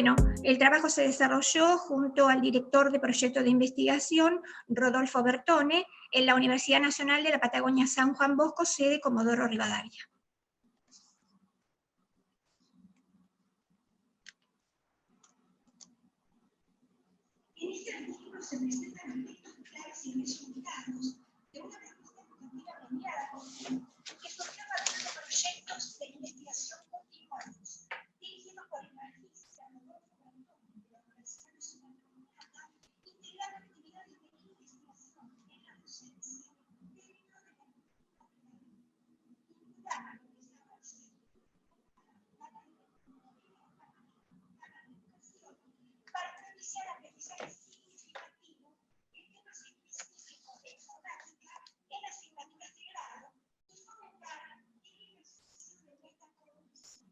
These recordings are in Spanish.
Bueno, el trabajo se desarrolló junto al director de proyecto de investigación, Rodolfo Bertone, en la Universidad Nacional de la Patagonia San Juan Bosco, sede Comodoro Rivadavia. En este artículo se presentan aspectos claves y resultados de una propuesta educativa premiada que surgió a partir de proyectos de investigación continuados, dirigidos por el magíster Rodolfo Bertone de la Universidad Nacional de La Plata, integrando actividades de investigación en la docencia dentro de la para propiciar aprendizaje significativo en temas específicos de informática en asignaturas de grado y fomentar el ejercicio de esta cognición.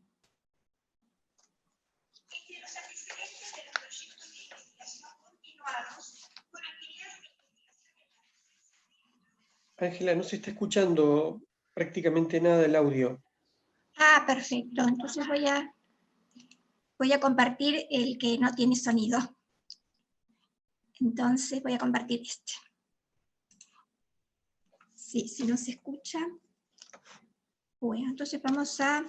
Entre los antecedentes de los proyectos de investigación continuados con actividades de investigación en la docencia. Ángela, no se está escuchando prácticamente nada el audio. Ah, perfecto. Entonces voy a compartir el que no tiene sonido. Entonces voy a compartir este. Sí, si no se escucha. Bueno, entonces vamos a...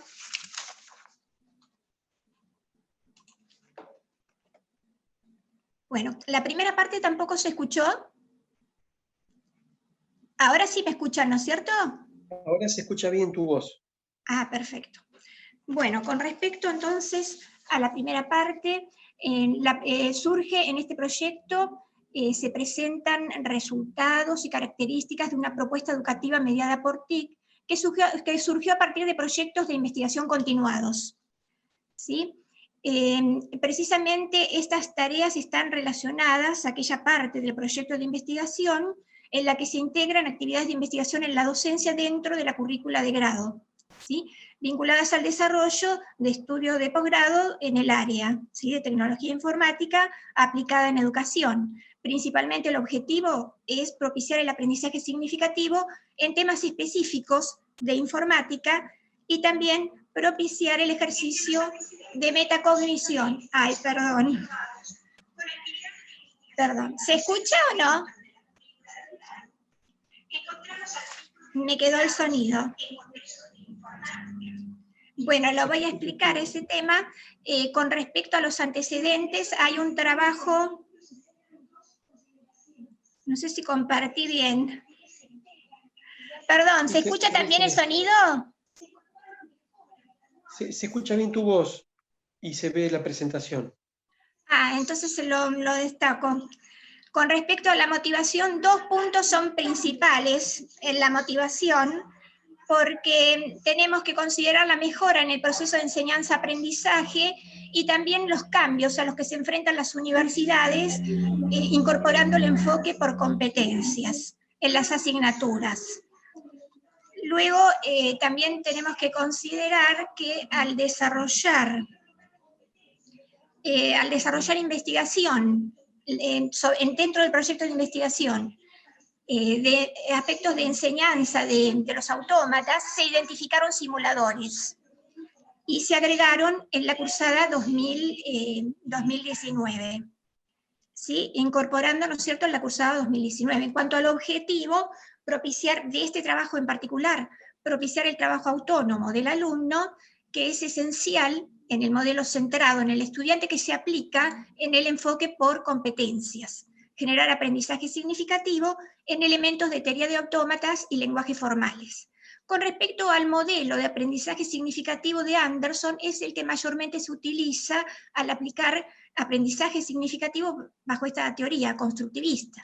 Bueno, la primera parte tampoco se escuchó. Ahora sí me escuchan, ¿no es cierto? Ahora se escucha bien tu voz. Ah, perfecto. Bueno, con respecto entonces a la primera parte, surge en este proyecto, se presentan resultados y características de una propuesta educativa mediada por TIC, que surgió a partir de proyectos de investigación continuados. ¿Sí? Precisamente estas tareas están relacionadas a aquella parte del proyecto de investigación en la que se integran actividades de investigación en la docencia dentro de la currícula de grado, ¿sí? Vinculadas al desarrollo de estudio de posgrado en el área, ¿sí? De tecnología informática aplicada en educación. Principalmente el objetivo es propiciar el aprendizaje significativo en temas específicos de informática y también propiciar el ejercicio de metacognición. Ay, perdón. Perdón. ¿Se escucha o no? Me quedó el sonido. Bueno, lo voy a explicar ese tema. Con respecto a los antecedentes, hay un trabajo, no sé si compartí bien. Perdón, ¿se escucha también el sonido? Se escucha bien tu voz y se ve la presentación. Ah, entonces lo destaco. Con respecto a la motivación, 2 puntos son principales en la motivación, porque tenemos que considerar la mejora en el proceso de enseñanza-aprendizaje y también los cambios a los que se enfrentan las universidades, incorporando el enfoque por competencias en las asignaturas. Luego, también tenemos que considerar que al desarrollar investigación dentro del proyecto de investigación, de aspectos de enseñanza de los autómatas, se identificaron simuladores y se agregaron en la cursada 2019, ¿sí? Incorporando, ¿no es cierto?, en la cursada 2019. En cuanto al objetivo, propiciar de este trabajo en particular, propiciar el trabajo autónomo del alumno, que es esencial en el modelo centrado en el estudiante que se aplica en el enfoque por competencias. Generar aprendizaje significativo en elementos de teoría de autómatas y lenguajes formales. Con respecto al modelo de aprendizaje significativo de Anderson, es el que mayormente se utiliza al aplicar aprendizaje significativo bajo esta teoría constructivista.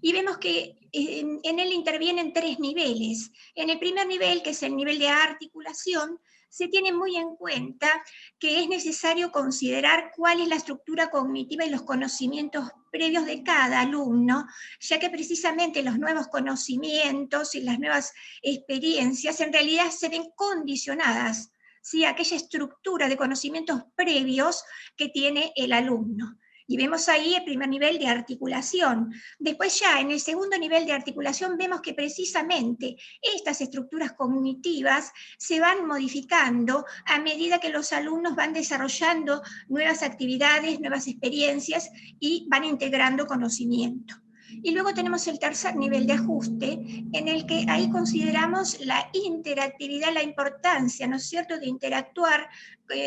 Y vemos que en él intervienen 3 niveles. En el primer nivel, que es el nivel de articulación, se tiene muy en cuenta que es necesario considerar cuál es la estructura cognitiva y los conocimientos previos de cada alumno, ya que precisamente los nuevos conocimientos y las nuevas experiencias en realidad se ven condicionadas, ¿sí?, a aquella estructura de conocimientos previos que tiene el alumno. Y vemos ahí el primer nivel de articulación. Después ya en el segundo nivel de articulación vemos que precisamente estas estructuras cognitivas se van modificando a medida que los alumnos van desarrollando nuevas actividades, nuevas experiencias y van integrando conocimiento. Y luego tenemos el tercer nivel de ajuste, en el que ahí consideramos la interactividad, la importancia, ¿no es cierto?, de interactuar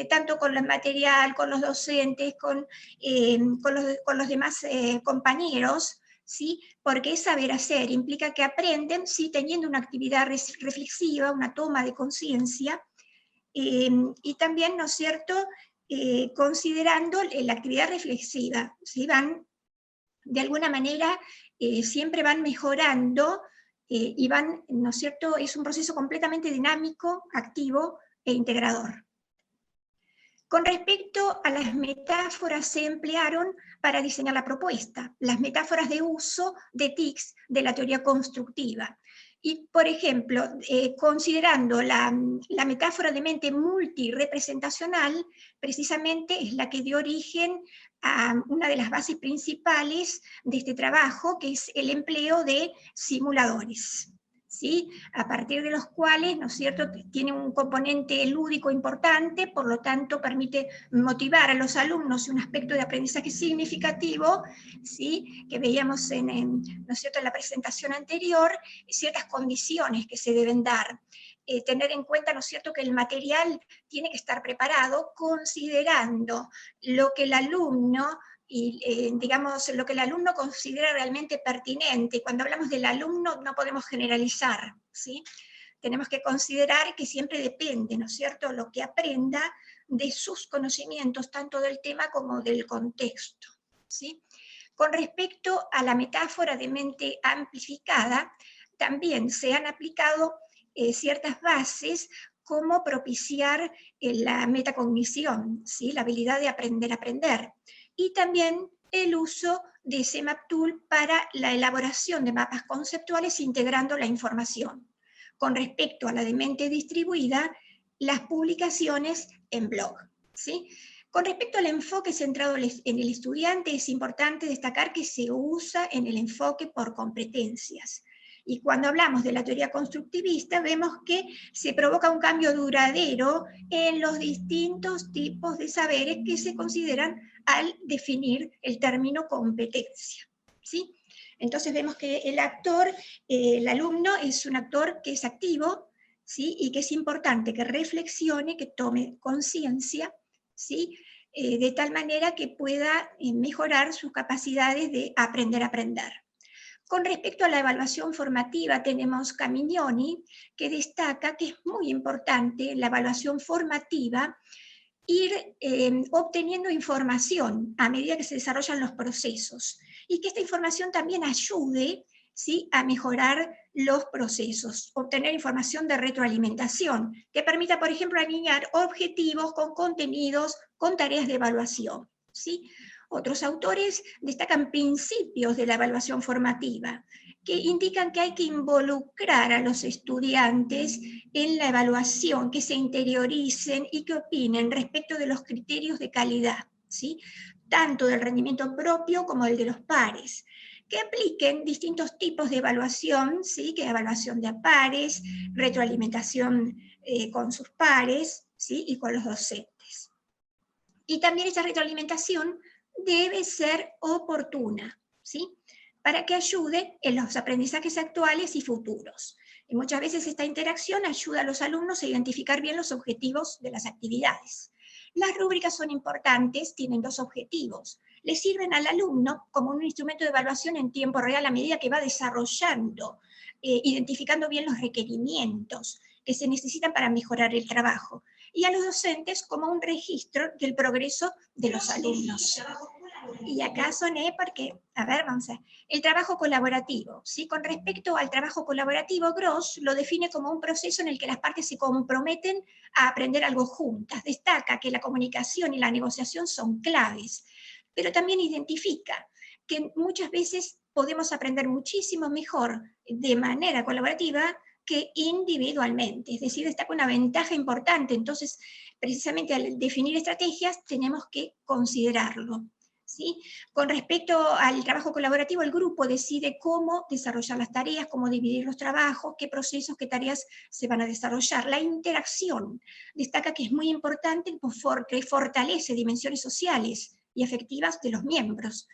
tanto con el material, con los docentes, con los demás compañeros, ¿sí? Porque es saber hacer, implica que aprenden, ¿sí?, teniendo una actividad reflexiva, una toma de conciencia, y también, ¿no es cierto?, considerando la actividad reflexiva, ¿sí? Van, de alguna manera, siempre van mejorando y van, ¿no es cierto?, es un proceso completamente dinámico, activo e integrador. Con respecto a las metáforas, se emplearon para diseñar la propuesta, las metáforas de uso de TICS de la teoría constructiva. Y, por ejemplo, considerando la metáfora de mente multirepresentacional, precisamente es la que dio origen a una de las bases principales de este trabajo, que es el empleo de simuladores, ¿sí? A partir de los cuales, ¿no es cierto?, tiene un componente lúdico importante, por lo tanto permite motivar a los alumnos un aspecto de aprendizaje significativo, ¿sí?, que veíamos ¿no es cierto?, en la presentación anterior, ciertas condiciones que se deben dar. Tener en cuenta, ¿no es cierto?, que el material tiene que estar preparado considerando lo que el alumno y digamos, lo que el alumno considera realmente pertinente. Cuando hablamos del alumno no podemos generalizar, ¿sí? Tenemos que considerar que siempre depende, ¿no es cierto?, lo que aprenda de sus conocimientos, tanto del tema como del contexto, ¿sí? Con respecto a la metáfora de mente amplificada, también se han aplicado ciertas bases como propiciar la metacognición, ¿sí?, la habilidad de aprender a aprender, y también el uso de CMAP-Tool para la elaboración de mapas conceptuales integrando la información. Con respecto a la de mente distribuida, las publicaciones en blog, ¿sí? Con respecto al enfoque centrado en el estudiante, es importante destacar que se usa en el enfoque por competencias. Y cuando hablamos de la teoría constructivista, vemos que se provoca un cambio duradero en los distintos tipos de saberes que se consideran al definir el término competencia, ¿sí? Entonces vemos que el actor, el alumno, es un actor que es activo, ¿sí?, y que es importante que reflexione, que tome conciencia, ¿sí?, de tal manera que pueda mejorar sus capacidades de aprender a aprender. Con respecto a la evaluación formativa, tenemos Camignoni, que destaca que es muy importante la evaluación formativa, ir obteniendo información a medida que se desarrollan los procesos, y que esta información también ayude, ¿sí?, a mejorar los procesos, obtener información de retroalimentación, que permita, por ejemplo, alinear objetivos con contenidos, con tareas de evaluación, ¿sí? Otros autores destacan principios de la evaluación formativa, que indican que hay que involucrar a los estudiantes en la evaluación, que se interioricen y que opinen respecto de los criterios de calidad, ¿sí?, tanto del rendimiento propio como el de los pares, que apliquen distintos tipos de evaluación, ¿sí?, que evaluación de pares, retroalimentación con sus pares, ¿sí?, y con los docentes. Y también esa retroalimentación debe ser oportuna, ¿sí?, para que ayude en los aprendizajes actuales y futuros. Y muchas veces esta interacción ayuda a los alumnos a identificar bien los objetivos de las actividades. Las rúbricas son importantes, tienen dos objetivos. Le sirven al alumno como un instrumento de evaluación en tiempo real a medida que va desarrollando, identificando bien los requerimientos que se necesitan para mejorar el trabajo. Y a los docentes como un registro del progreso de los alumnos. Y acá soné porque, a ver, vamos a ver, el trabajo colaborativo, ¿sí? Con respecto al trabajo colaborativo, Gross lo define como un proceso en el que las partes se comprometen a aprender algo juntas. Destaca que la comunicación y la negociación son claves, pero también identifica que muchas veces podemos aprender muchísimo mejor de manera colaborativa que individualmente, es decir, destaca una ventaja importante. Entonces, precisamente al definir estrategias tenemos que considerarlo, ¿sí? Con respecto al trabajo colaborativo, el grupo decide cómo desarrollar las tareas, cómo dividir los trabajos, qué procesos, qué tareas se van a desarrollar. La interacción destaca que es muy importante porque fortalece dimensiones sociales y afectivas de los miembros.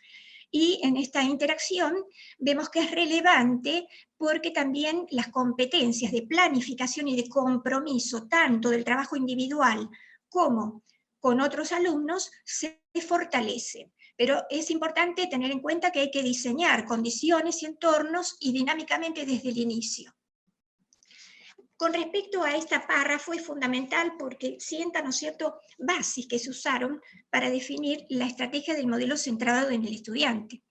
Y en esta interacción vemos que es relevante porque también las competencias de planificación y de compromiso, tanto del trabajo individual como con otros alumnos, se fortalecen. Pero es importante tener en cuenta que hay que diseñar condiciones y entornos y dinámicamente desde el inicio. Con respecto a esta párrafo es fundamental porque sienta, ¿no es cierto?, bases que se usaron para definir la estrategia del modelo centrado en el estudiante.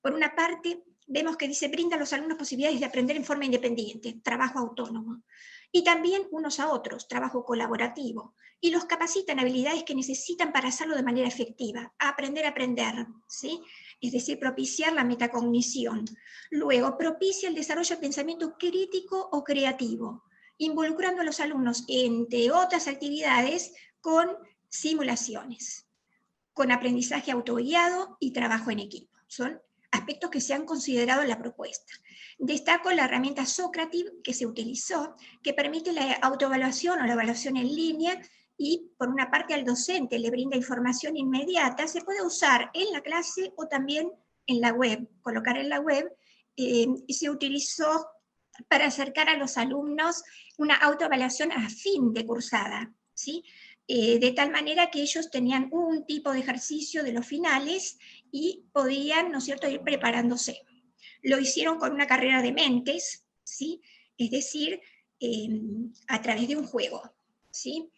Por una parte, vemos que dice, brinda a los alumnos posibilidades de aprender en forma independiente, trabajo autónomo, y también unos a otros, trabajo colaborativo, y los capacita en habilidades que necesitan para hacerlo de manera efectiva, aprender a aprender, ¿sí? Es decir, propiciar la metacognición. Luego, propicia el desarrollo de pensamiento crítico o creativo, involucrando a los alumnos, entre otras actividades, con simulaciones, con aprendizaje autoguiado y trabajo en equipo. Son aspectos que se han considerado en la propuesta. Destaco la herramienta Socrative que se utilizó, que permite la autoevaluación o la evaluación en línea y por una parte al docente le brinda información inmediata, se puede usar en la clase o también en la web, colocar en la web, y se utilizó para acercar a los alumnos una autoevaluación a fin de cursada, ¿sí? De tal manera que ellos tenían un tipo de ejercicio de los finales y podían, ¿no es cierto?, ir preparándose. Lo hicieron con una carrera de mentes, ¿sí? Es decir, a través de un juego, ¿sí?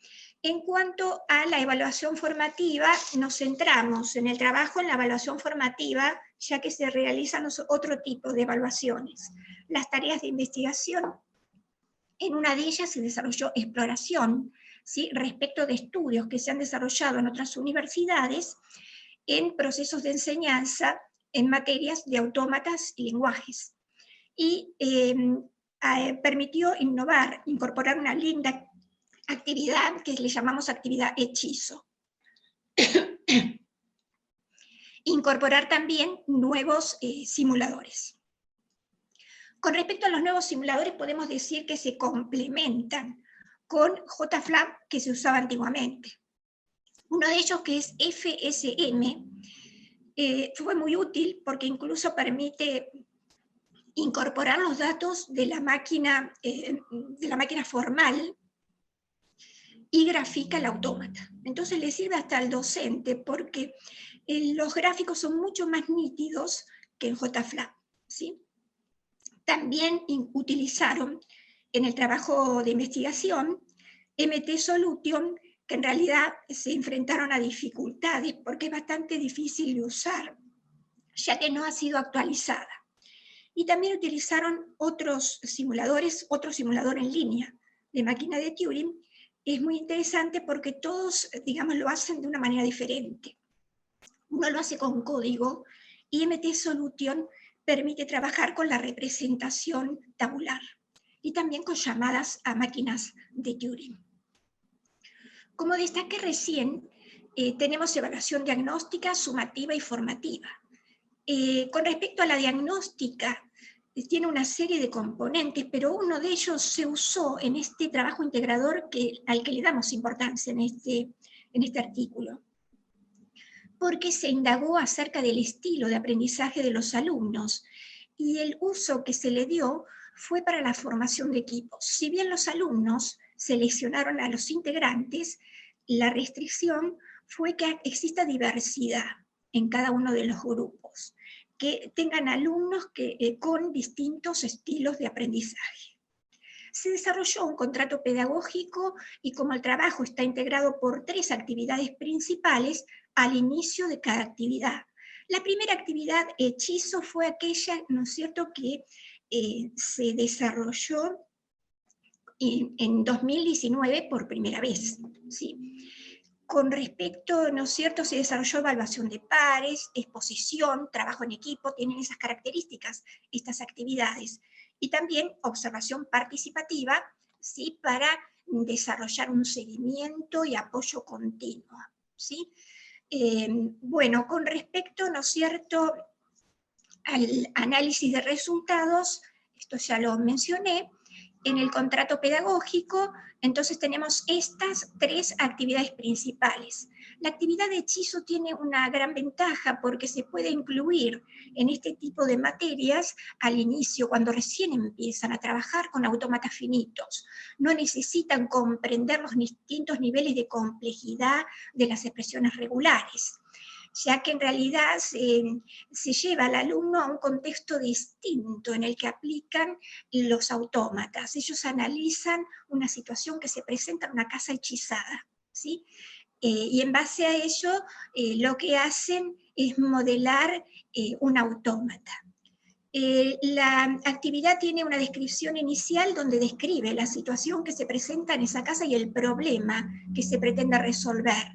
En cuanto a la evaluación formativa, nos centramos en el trabajo en la evaluación formativa, ya que se realizan otro tipo de evaluaciones. Las tareas de investigación, en una de ellas se desarrolló exploración, ¿sí?, respecto de estudios que se han desarrollado en otras universidades en procesos de enseñanza en materias de autómatas y lenguajes. Y permitió innovar, incorporar una linda actividad que le llamamos actividad hechizo. Incorporar también nuevos simuladores. Con respecto a los nuevos simuladores, podemos decir que se complementan con JFLAP que se usaba antiguamente. Uno de ellos, que es FSM, fue muy útil porque incluso permite incorporar los datos de la máquina formal y grafica el autómata. Entonces le sirve hasta al docente porque los gráficos son mucho más nítidos que en JFLAP, ¿sí? También utilizaron en el trabajo de investigación MT Solution, que en realidad se enfrentaron a dificultades porque es bastante difícil de usar, ya que no ha sido actualizada. Y también utilizaron otros simuladores, otro simulador en línea de máquina de Turing. Es muy interesante porque todos, digamos, lo hacen de una manera diferente. Uno lo hace con código y MT Solution permite trabajar con la representación tabular y también con llamadas a máquinas de Turing. Como destaqué recién, tenemos evaluación diagnóstica, sumativa y formativa. Con respecto a la diagnóstica, tiene una serie de componentes, pero uno de ellos se usó en este trabajo integrador al que le damos importancia en este artículo, porque se indagó acerca del estilo de aprendizaje de los alumnos y el uso que se le dio fue para la formación de equipos. Si bien los alumnos seleccionaron a los integrantes, la restricción fue que exista diversidad en cada uno de los grupos, que tengan alumnos con distintos estilos de aprendizaje. Se desarrolló un contrato pedagógico y como el trabajo está integrado por 3 actividades principales al inicio de cada actividad. La primera actividad, hechizo, fue aquella, ¿no es cierto?, que se desarrolló en 2019 por primera vez, ¿sí? Con respecto, ¿no es cierto?, se desarrolló evaluación de pares, exposición, trabajo en equipo, tienen esas características, estas actividades. Y también observación participativa, ¿sí?, para desarrollar un seguimiento y apoyo continuo, ¿sí? Bueno, con respecto, ¿no es cierto?, al análisis de resultados, esto ya lo mencioné, en el contrato pedagógico, entonces tenemos estas 3 actividades principales. La actividad de hechizo tiene una gran ventaja porque se puede incluir en este tipo de materias al inicio, cuando recién empiezan a trabajar con autómatas finitos. No necesitan comprender los distintos niveles de complejidad de las expresiones regulares, ya que en realidad se lleva al alumno a un contexto distinto en el que aplican los autómatas. Ellos analizan una situación que se presenta en una casa hechizada, ¿sí? Y en base a ello, lo que hacen es modelar un autómata. La actividad tiene una descripción inicial donde describe la situación que se presenta en esa casa y el problema que se pretende resolver.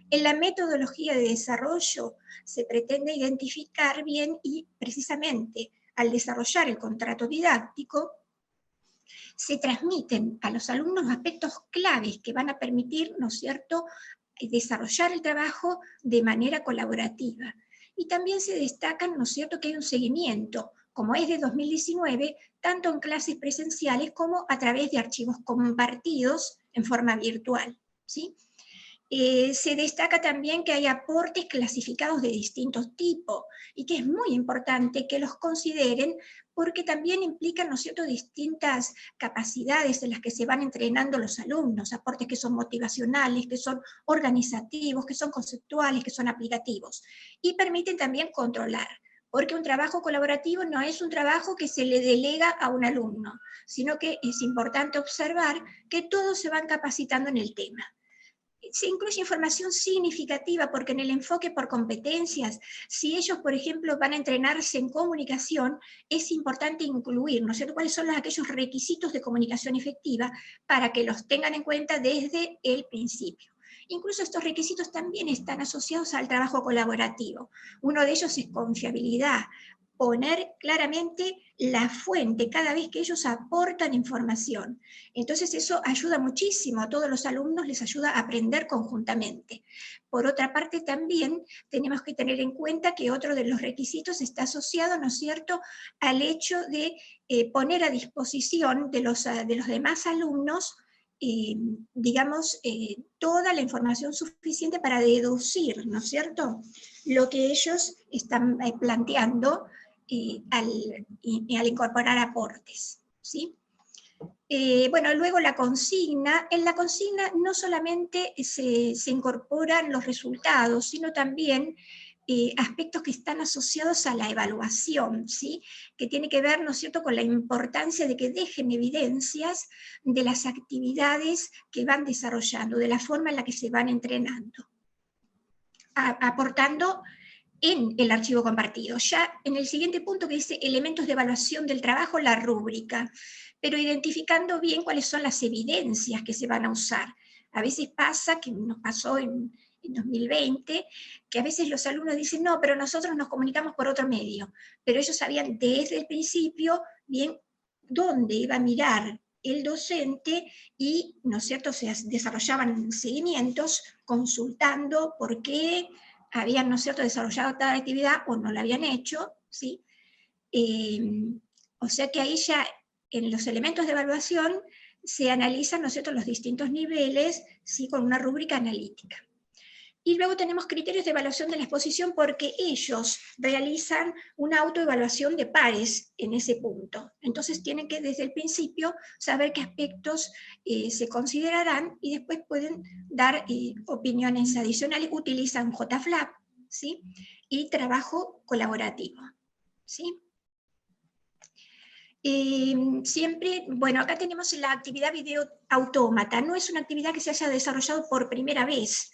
En la metodología de desarrollo se pretende identificar bien y precisamente al desarrollar el contrato didáctico, se transmiten a los alumnos aspectos claves que van a permitir, ¿no es cierto?, desarrollar el trabajo de manera colaborativa. Y también se destacan, ¿no es cierto?, que hay un seguimiento, como es de 2019, tanto en clases presenciales como a través de archivos compartidos en forma virtual, ¿sí? Se destaca también que hay aportes clasificados de distintos tipos y que es muy importante que los consideren porque también implican, ¿no es cierto?, distintas capacidades en las que se van entrenando los alumnos, aportes que son motivacionales, que son organizativos, que son conceptuales, que son aplicativos, y permiten también controlar, porque un trabajo colaborativo no es un trabajo que se le delega a un alumno, sino que es importante observar que todos se van capacitando en el tema. Se incluye información significativa porque en el enfoque por competencias, si ellos, por ejemplo, van a entrenarse en comunicación, es importante incluir, ¿no es cierto?, cuáles son aquellos requisitos de comunicación efectiva para que los tengan en cuenta desde el principio. Incluso estos requisitos también están asociados al trabajo colaborativo. Uno de ellos es confiabilidad, poner claramente la fuente cada vez que ellos aportan información. Entonces eso ayuda muchísimo, a todos los alumnos les ayuda a aprender conjuntamente. Por otra parte también tenemos que tener en cuenta que otro de los requisitos está asociado, ¿no es cierto?, al hecho de poner a disposición de los demás alumnos digamos, toda la información suficiente para deducir, ¿no es cierto?, lo que ellos están planteando al incorporar aportes, ¿sí? Bueno, luego la consigna. En la consigna no solamente se incorporan los resultados, sino también aspectos que están asociados a la evaluación, ¿sí?, que tiene que ver, ¿no es cierto?, con la importancia de que dejen evidencias de las actividades que van desarrollando, de la forma en la que se van entrenando, aportando en el archivo compartido. Ya en el siguiente punto que dice elementos de evaluación del trabajo, la rúbrica, pero identificando bien cuáles son las evidencias que se van a usar. A veces pasa, que nos pasó en 2020, que a veces los alumnos dicen, no, pero nosotros nos comunicamos por otro medio, pero ellos sabían desde el principio bien dónde iba a mirar el docente y, ¿no es cierto?, se desarrollaban seguimientos consultando por qué habían, ¿no es cierto?, desarrollado tal actividad o no la habían hecho, ¿sí? O sea que ahí ya en los elementos de evaluación se analizan, ¿no es cierto?, los distintos niveles, ¿sí?, con una rúbrica analítica. Y luego tenemos criterios de evaluación de la exposición porque ellos realizan una autoevaluación de pares en ese punto. Entonces tienen que desde el principio saber qué aspectos se considerarán y después pueden dar opiniones adicionales. Utilizan JFLAP, ¿sí?, y trabajo colaborativo, ¿sí? Siempre, bueno, acá tenemos la actividad video autómata. No es una actividad que se haya desarrollado por primera vez.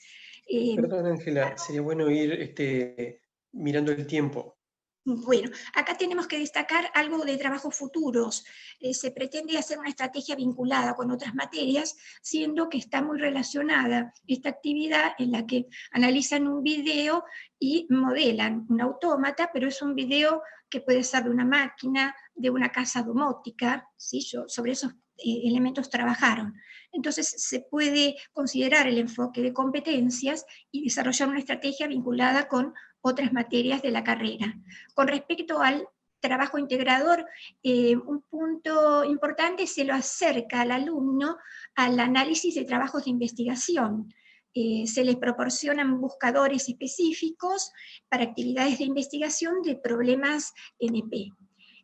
Perdón, Ángela, sería bueno ir mirando el tiempo. Bueno, acá tenemos que destacar algo de trabajos futuros. Se pretende hacer una estrategia vinculada con otras materias, siendo que está muy relacionada esta actividad en la que analizan un video y modelan un autómata, pero es un video que puede ser de una máquina, de una casa domótica, ¿sí? Yo sobre eso elementos trabajaron. Entonces se puede considerar el enfoque de competencias y desarrollar una estrategia vinculada con otras materias de la carrera. Con respecto al trabajo integrador, un punto importante se lo acerca al alumno al análisis de trabajos de investigación. Se les proporcionan buscadores específicos para actividades de investigación de problemas NP.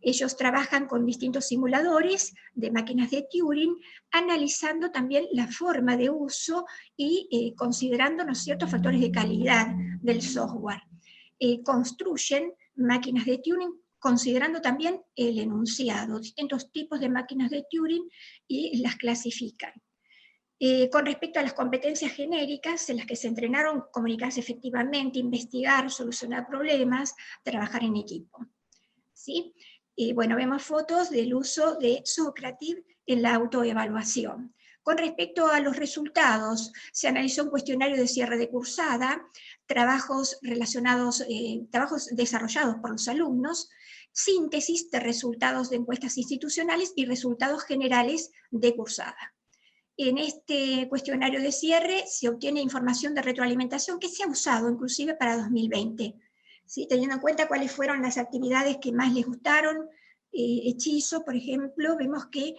Ellos trabajan con distintos simuladores de máquinas de Turing, analizando también la forma de uso y considerando, ¿no es cierto?, factores de calidad del software. Construyen máquinas de Turing considerando también el enunciado, distintos tipos de máquinas de Turing, y las clasifican. Con respecto a las competencias genéricas, en las que se entrenaron comunicarse efectivamente, investigar, solucionar problemas, trabajar en equipo. ¿Sí? Bueno, vemos fotos del uso de Socrative en la autoevaluación. Con respecto a los resultados, se analizó un cuestionario de cierre de cursada, trabajos desarrollados por los alumnos, síntesis de resultados de encuestas institucionales y resultados generales de cursada. En este cuestionario de cierre se obtiene información de retroalimentación que se ha usado inclusive para 2020. ¿Sí? Teniendo en cuenta cuáles fueron las actividades que más les gustaron, hechizo, por ejemplo, vemos que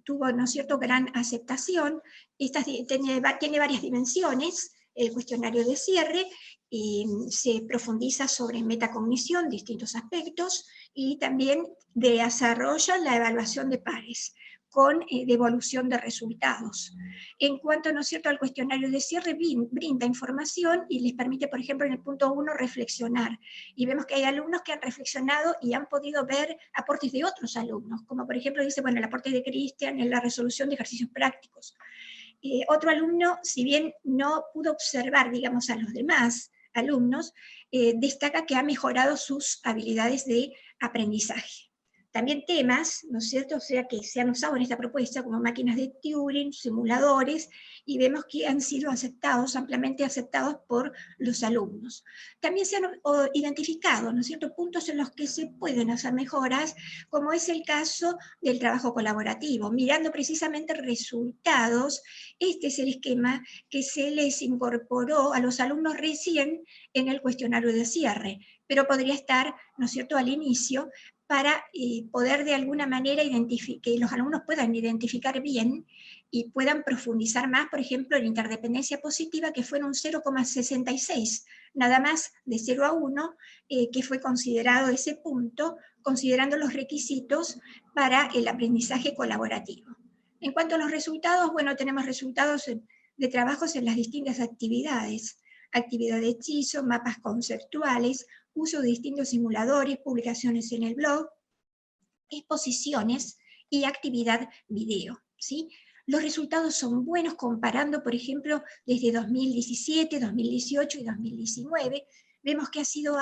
tuvo, ¿no es cierto?, gran aceptación. Tiene varias dimensiones, el cuestionario de cierre, se profundiza sobre metacognición, distintos aspectos, y también desarrolla la evaluación de pares con devolución de resultados. En cuanto, ¿no es cierto?, al cuestionario de cierre, brinda información y les permite, por ejemplo, en el punto 1, reflexionar. Y vemos que hay alumnos que han reflexionado y han podido ver aportes de otros alumnos, como por ejemplo dice, bueno, el aporte de Cristian en la resolución de ejercicios prácticos. Otro alumno, si bien no pudo observar, digamos, a los demás alumnos, destaca que ha mejorado sus habilidades de aprendizaje. También temas, ¿no es cierto?, o sea, que se han usado en esta propuesta, como máquinas de Turing, simuladores, y vemos que han sido aceptados, ampliamente aceptados por los alumnos. También se han identificado, ¿no es cierto?, puntos en los que se pueden hacer mejoras, como es el caso del trabajo colaborativo. Mirando precisamente resultados, este es el esquema que se les incorporó a los alumnos recién en el cuestionario de cierre, pero podría estar, ¿no es cierto?, al inicio, para poder de alguna manera que los alumnos puedan identificar bien y puedan profundizar más, por ejemplo, en interdependencia positiva, que fue en un 0,66, nada más de 0 a 1, que fue considerado ese punto, considerando los requisitos para el aprendizaje colaborativo. En cuanto a los resultados, bueno, tenemos resultados de trabajos en las distintas actividades, actividad de hechizo, mapas conceptuales, uso de distintos simuladores, publicaciones en el blog, exposiciones y actividad video, ¿sí? Los resultados son buenos comparando, por ejemplo, desde 2017, 2018 y 2019. Vemos que ha sido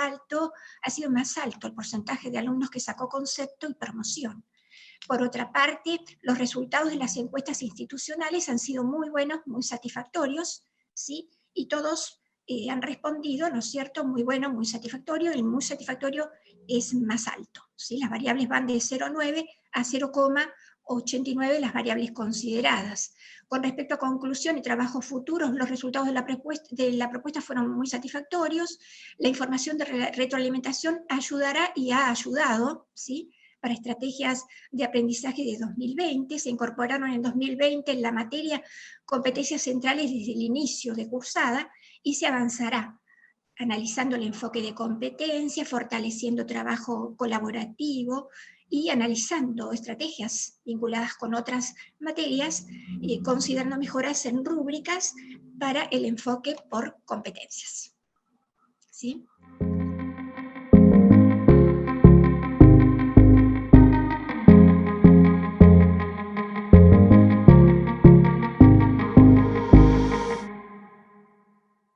más alto el porcentaje de alumnos que sacó concepto y promoción. Por otra parte, los resultados de las encuestas institucionales han sido muy buenos, muy satisfactorios, ¿sí? Y todos han respondido, ¿no es cierto?, muy bueno, muy satisfactorio. El muy satisfactorio es más alto, ¿sí? Las variables van de 0,9 a 0,89 las variables consideradas. Con respecto a conclusión y trabajos futuros, los resultados de la propuesta fueron muy satisfactorios. La información de retroalimentación ayudará y ha ayudado, ¿sí?, para estrategias de aprendizaje de 2020, se incorporaron en 2020 en la materia competencias centrales desde el inicio de cursada, y se avanzará analizando el enfoque de competencia, fortaleciendo trabajo colaborativo y analizando estrategias vinculadas con otras materias, considerando mejoras en rúbricas para el enfoque por competencias. ¿Sí?